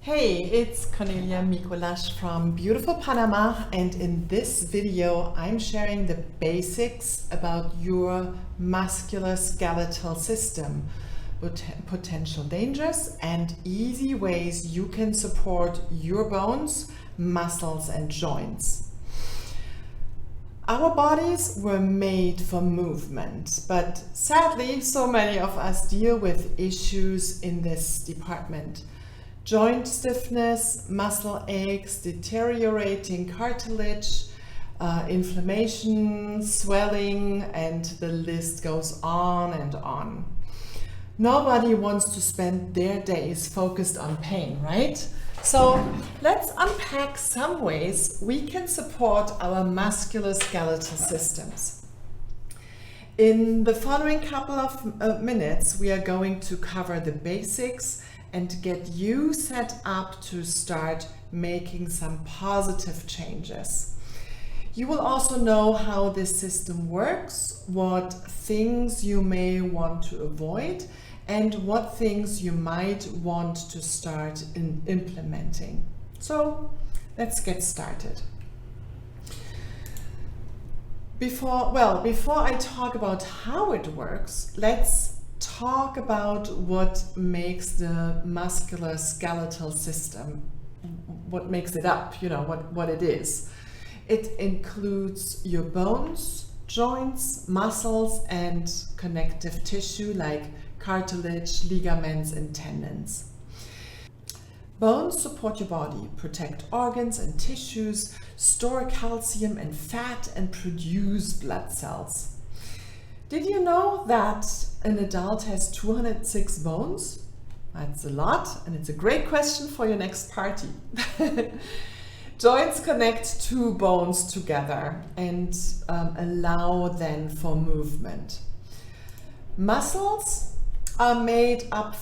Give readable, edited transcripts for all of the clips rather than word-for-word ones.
Hey, it's Cornelia Mikulash from beautiful Panama, and in this video I'm sharing the basics about your musculoskeletal system, potential dangers and easy ways you can support your bones, muscles and joints. Our bodies were made for movement, but sadly so many of us deal with issues in this department. Joint stiffness, muscle aches, deteriorating cartilage, inflammation, swelling, and the list goes on and on. Nobody wants to spend their days focused on pain, right? So let's unpack some ways we can support our musculoskeletal systems. In the following couple of minutes, we are going to cover the basics and get you set up to start making some positive changes. You will also know how this system works, what things you may want to avoid, and what things you might want to start implementing. So let's get started. Before I talk about how it works, let's talk about what makes the musculoskeletal system, what makes it up, what it is. It includes your bones, joints, muscles, and connective tissue like cartilage, ligaments, and tendons. Bones support your body, protect organs and tissues, store calcium and fat, and produce blood cells. Did you know that an adult has 206 bones? That's a lot, and it's a great question for your next party. Joints connect two bones together and allow then for movement. Muscles are made up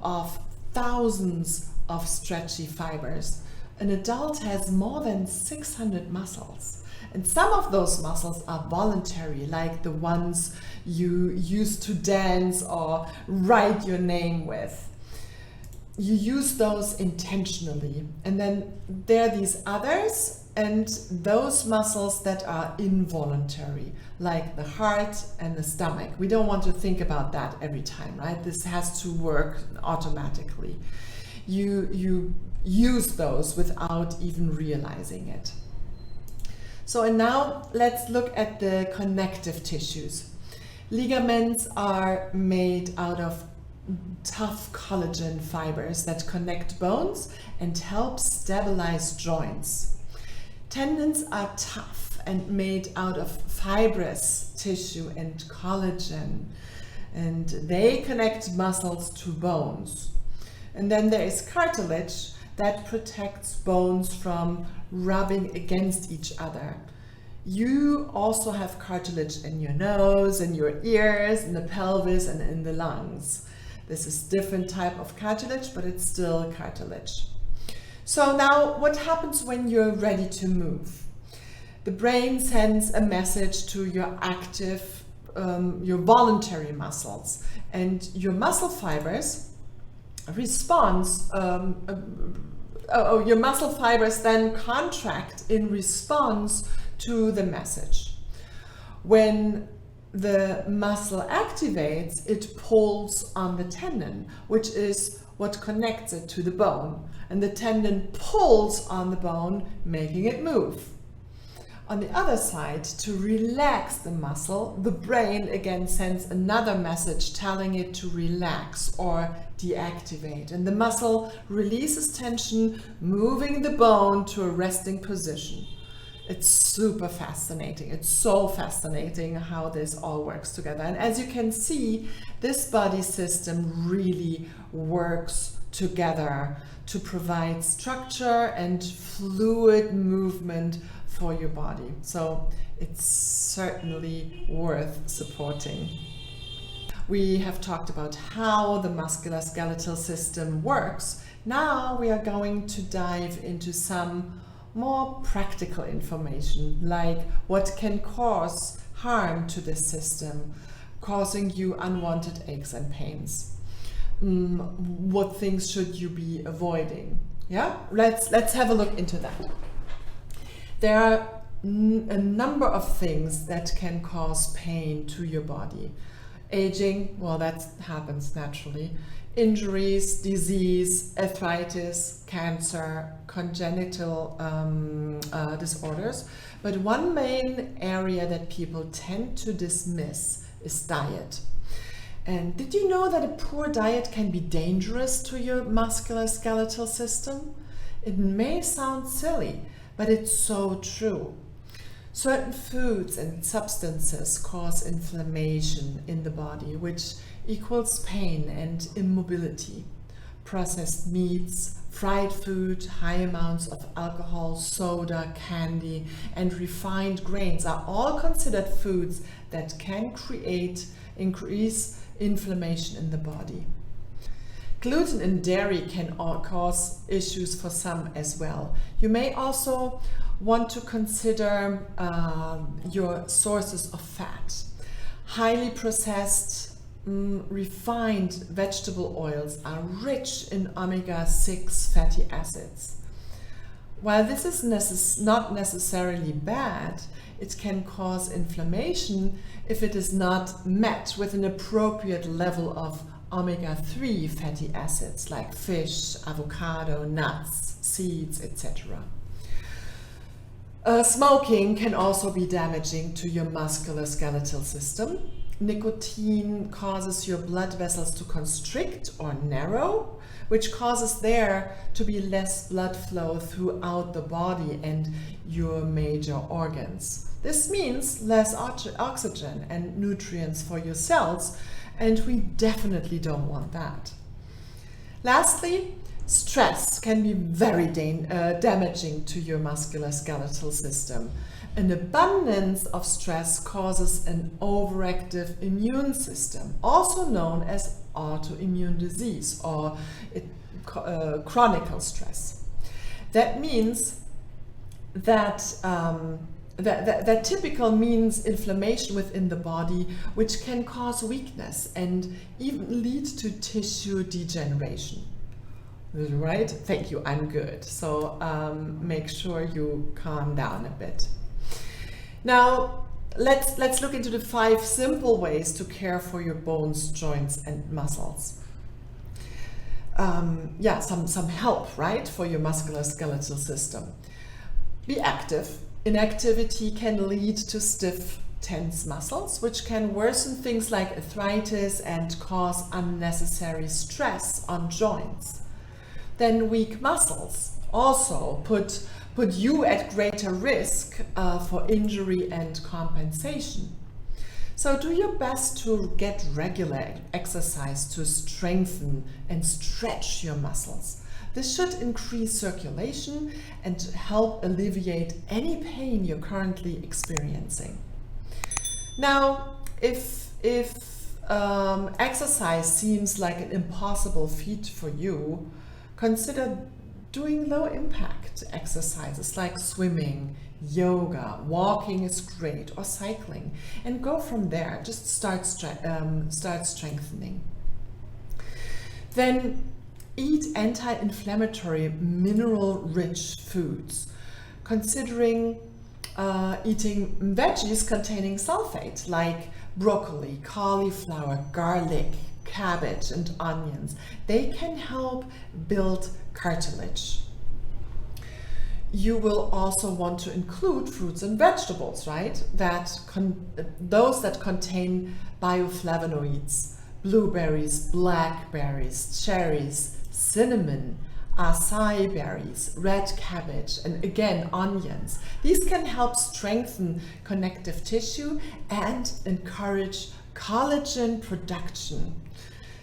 of thousands of stretchy fibers. An adult has more than 600 muscles. And some of those muscles are voluntary, like the ones you use to dance or write your name with. You use those intentionally. And then there are these others, and those muscles that are involuntary, like the heart and the stomach. We don't want to think about that every time, right? This has to work automatically. You use those without even realizing it. So, and now let's look at the connective tissues. Ligaments are made out of tough collagen fibers that connect bones and help stabilize joints. Tendons are tough and made out of fibrous tissue and collagen, and they connect muscles to bones. And then there is cartilage that protects bones from rubbing against each other. You also have cartilage in your nose, in your ears, in the pelvis, and in the lungs. This is different type of cartilage, but it's still cartilage. So now what happens when you're ready to move? The brain sends a message to your active, your voluntary muscles, and your muscle fibers your muscle fibers then contract in response to the message. When the muscle activates, it pulls on the tendon, which is what connects it to the bone, and the tendon pulls on the bone, making it move. On the other side, to relax the muscle, the brain again sends another message telling it to relax or deactivate. And the muscle releases tension, moving the bone to a resting position. It's super fascinating. It's so fascinating how this all works together. And as you can see, this body system really works together to provide structure and fluid movement for your body. So it's certainly worth supporting. We have talked about how the musculoskeletal system works. Now we are going to dive into some more practical information, like what can cause harm to this system, causing you unwanted aches and pains. what things should you be avoiding. Yeah, let's have a look into that. There are a number of things that can cause pain to your body. Aging, well, that happens naturally. Injuries, disease, arthritis, cancer, congenital disorders. But one main area that people tend to dismiss is diet. And did you know that a poor diet can be dangerous to your musculoskeletal system? It may sound silly, but it's so true. Certain foods and substances cause inflammation in the body, which equals pain and immobility. Processed meats, fried food, high amounts of alcohol, soda, candy, and refined grains are all considered foods that can increase inflammation in the body. Gluten and dairy can cause issues for some as well. You may also want to consider your sources of fat. Highly processed, refined vegetable oils are rich in omega-6 fatty acids. While this is not necessarily bad, it can cause inflammation if it is not met with an appropriate level of omega-3 fatty acids like fish, avocado, nuts, seeds, etc. Smoking can also be damaging to your musculoskeletal system. Nicotine causes your blood vessels to constrict or narrow, which causes there to be less blood flow throughout the body and your major organs. This means less oxygen and nutrients for your cells, and we definitely don't want that. Lastly, stress can be very damaging to your musculoskeletal system. An abundance of stress causes an overactive immune system, also known as autoimmune disease or chronic stress. That means that that typical means inflammation within the body, which can cause weakness and even lead to tissue degeneration. Right? Thank you, I'm good. So make sure you calm down a bit. Now, let's look into the 5 simple ways to care for your bones, joints, and muscles. Some help, right, for your musculoskeletal system. Be active. Inactivity can lead to stiff, tense muscles, which can worsen things like arthritis and cause unnecessary stress on joints. Then weak muscles also put you at greater risk for injury and compensation. So do your best to get regular exercise to strengthen and stretch your muscles. This should increase circulation and help alleviate any pain you're currently experiencing. Now, if exercise seems like an impossible feat for you, consider doing low impact exercises like swimming, yoga, walking is great, or cycling, and go from there. Just start strengthening. Then eat anti-inflammatory mineral-rich foods, considering eating veggies containing sulfate like broccoli, cauliflower, garlic, cabbage, and onions. They can help build cartilage. You will also want to include fruits and vegetables, right? Those that contain bioflavonoids, blueberries, blackberries, cherries, cinnamon, acai berries, red cabbage, and again, onions. These can help strengthen connective tissue and encourage collagen production.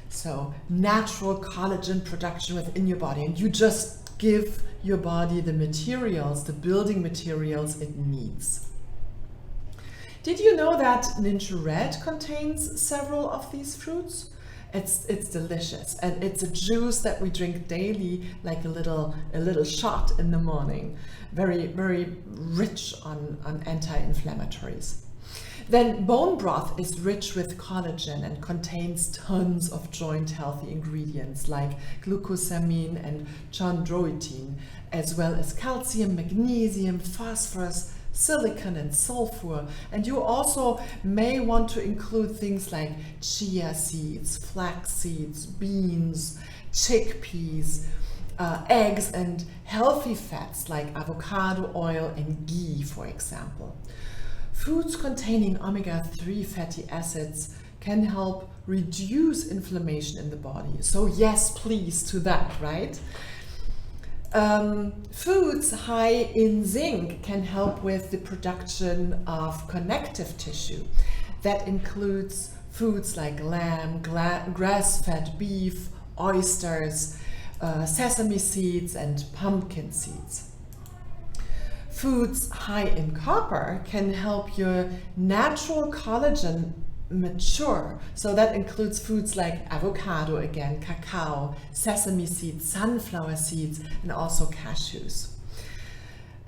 So natural collagen production within your body, and you just give your body the materials, the building materials it needs. Did you know that Ninja Red contains several of these fruits? It's delicious, and it's a juice that we drink daily, like a little shot in the morning. Very, very rich on anti-inflammatories. Then bone broth is rich with collagen and contains tons of joint healthy ingredients like glucosamine and chondroitin, as well as calcium, magnesium, phosphorus, silicon and sulfur. And you also may want to include things like chia seeds, flax seeds, beans, chickpeas, eggs, and healthy fats like avocado oil and ghee, for example. Foods containing omega-3 fatty acids can help reduce inflammation in the body. So yes, please to that, right? Foods high in zinc can help with the production of connective tissue. That includes foods like lamb, grass-fed beef, oysters, sesame seeds, and pumpkin seeds. Foods high in copper can help your natural collagen mature. So that includes foods like avocado again, cacao, sesame seeds, sunflower seeds, and also cashews.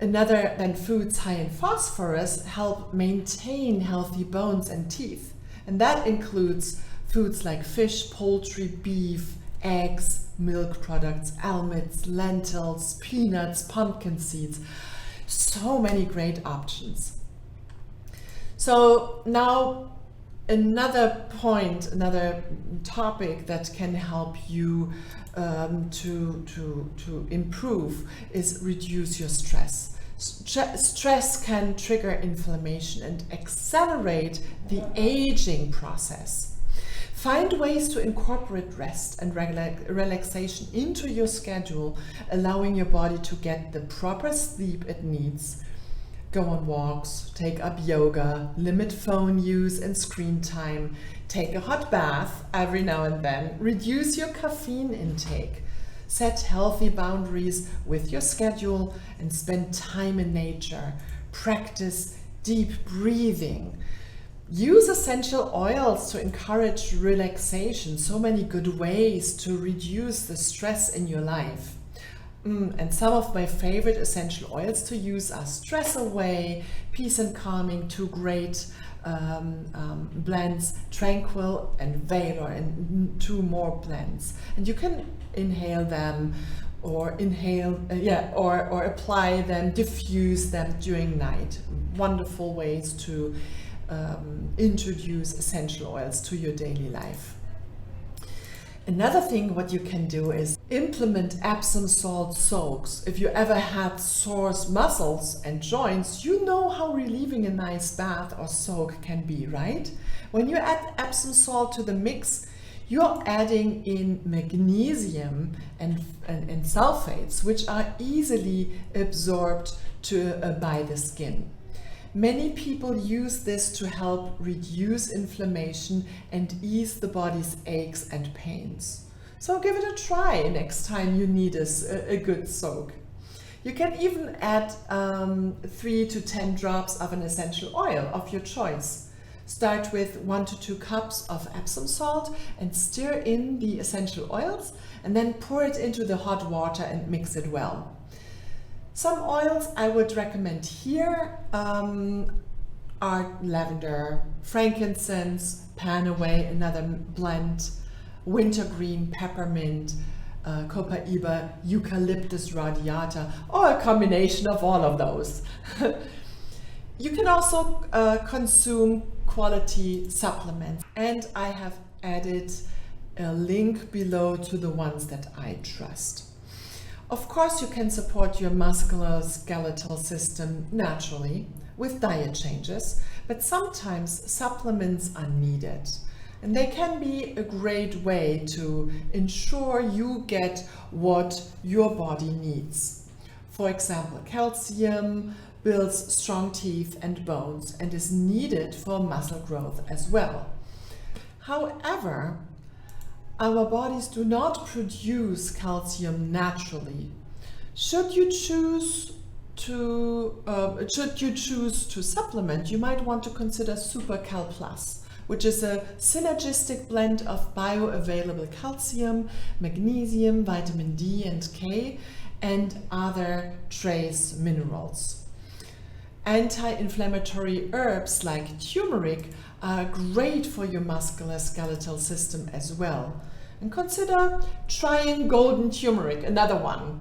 Another than foods high in phosphorus help maintain healthy bones and teeth. And that includes foods like fish, poultry, beef, eggs, milk products, almonds, lentils, peanuts, pumpkin seeds. So many great options. So now another point, another topic that can help you to improve is reduce your stress. Stress can trigger inflammation and accelerate the aging process. Find ways to incorporate rest and relaxation into your schedule, allowing your body to get the proper sleep it needs. Go on walks, take up yoga, limit phone use and screen time, take a hot bath every now and then, reduce your caffeine intake, set healthy boundaries with your schedule, and spend time in nature. Practice deep breathing. Use essential oils to encourage relaxation. So many good ways to reduce the stress in your life. And some of my favorite essential oils to use are Stress Away, Peace and Calming, two great blends, Tranquil and Valor, and two more blends. And you can inhale them or apply them, diffuse them during night. Wonderful ways to introduce essential oils to your daily life. Another thing what you can do is implement Epsom salt soaks. If you ever had sore muscles and joints, you know how relieving a nice bath or soak can be, right? When you add Epsom salt to the mix, you're adding in magnesium and sulfates, which are easily absorbed by the skin. Many people use this to help reduce inflammation and ease the body's aches and pains. So give it a try next time you need a good soak. You can even add 3 to 10 drops of an essential oil of your choice. Start with 1 to 2 cups of Epsom salt and stir in the essential oils, and then pour it into the hot water and mix it well. Some oils I would recommend here are lavender, frankincense, panaway, another blend, wintergreen, peppermint, copaiba, eucalyptus radiata, or a combination of all of those. You can also consume quality supplements, and I have added a link below to the ones that I trust. Of course, you can support your musculoskeletal system naturally with diet changes, but sometimes supplements are needed. And they can be a great way to ensure you get what your body needs. For example, calcium builds strong teeth and bones and is needed for muscle growth as well. However, our bodies do not produce calcium naturally. Should you choose to supplement, you might want to consider SuperCal Plus, which is a synergistic blend of bioavailable calcium, magnesium, vitamin D and K, and other trace minerals. Anti-inflammatory herbs like turmeric are great for your musculoskeletal system as well. And consider trying golden turmeric, another one.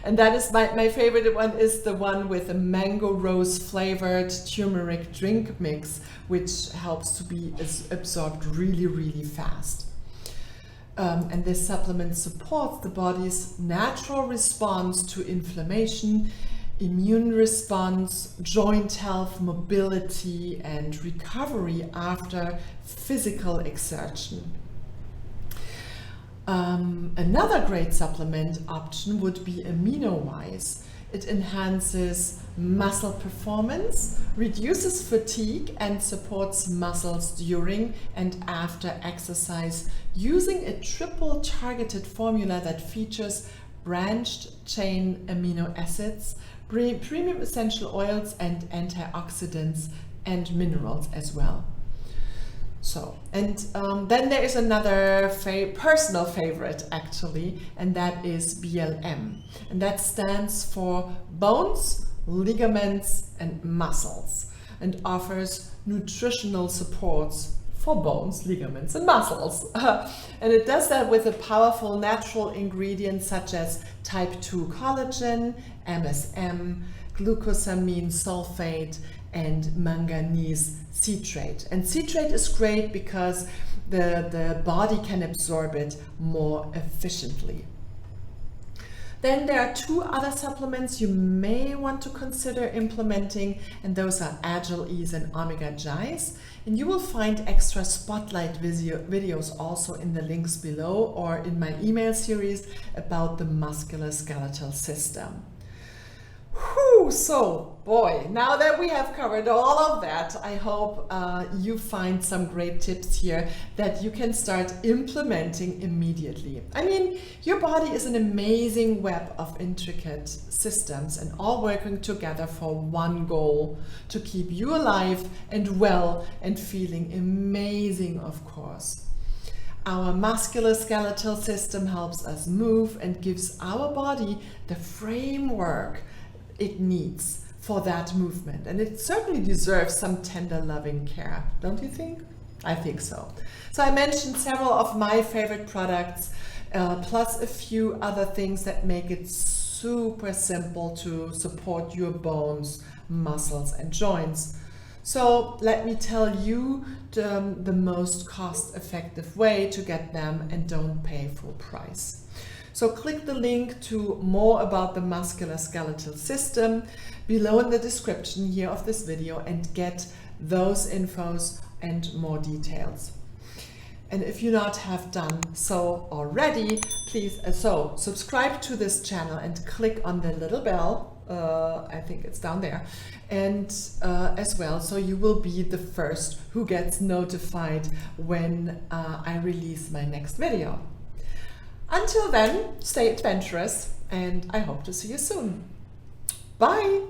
And that is my favorite one is the one with a mango rose flavored turmeric drink mix, which helps to be absorbed really, really fast. And this supplement supports the body's natural response to inflammation, immune response, joint health, mobility, and recovery after physical exertion. Another great supplement option would be amino-wise. It enhances muscle performance, reduces fatigue, and supports muscles during and after exercise using a triple targeted formula that features branched chain amino acids, premium essential oils, and antioxidants and minerals as well. So, and then there is another personal favorite actually, and that is BLM. And that stands for bones, ligaments, and muscles, and offers nutritional supports for bones, ligaments, and muscles. And it does that with a powerful natural ingredients such as type 2 collagen, MSM, glucosamine sulfate, and manganese citrate. And citrate is great because the body can absorb it more efficiently. Then there are two other supplements you may want to consider implementing, and those are Agile Ease and Omega Gies. And you will find extra spotlight videos also in the links below or in my email series about the musculoskeletal system. Whew, so boy, now that we have covered all of that, I hope you find some great tips here that you can start implementing immediately. I mean, your body is an amazing web of intricate systems and all working together for one goal: to keep you alive and well and feeling amazing, of course. Our musculoskeletal system helps us move and gives our body the framework it needs for that movement, and it certainly deserves some tender loving care, don't you think? I think so. So I mentioned several of my favorite products, plus a few other things that make it super simple to support your bones, muscles, and joints. So let me tell you the most cost-effective way to get them and don't pay full price. So click the link to more about the musculoskeletal system below in the description here of this video and get those infos and more details. And if you not have done so already, please subscribe to this channel and click on the little bell. I think it's down there, and as well, so you will be the first who gets notified when I release my next video. Until then, stay adventurous, and I hope to see you soon. Bye!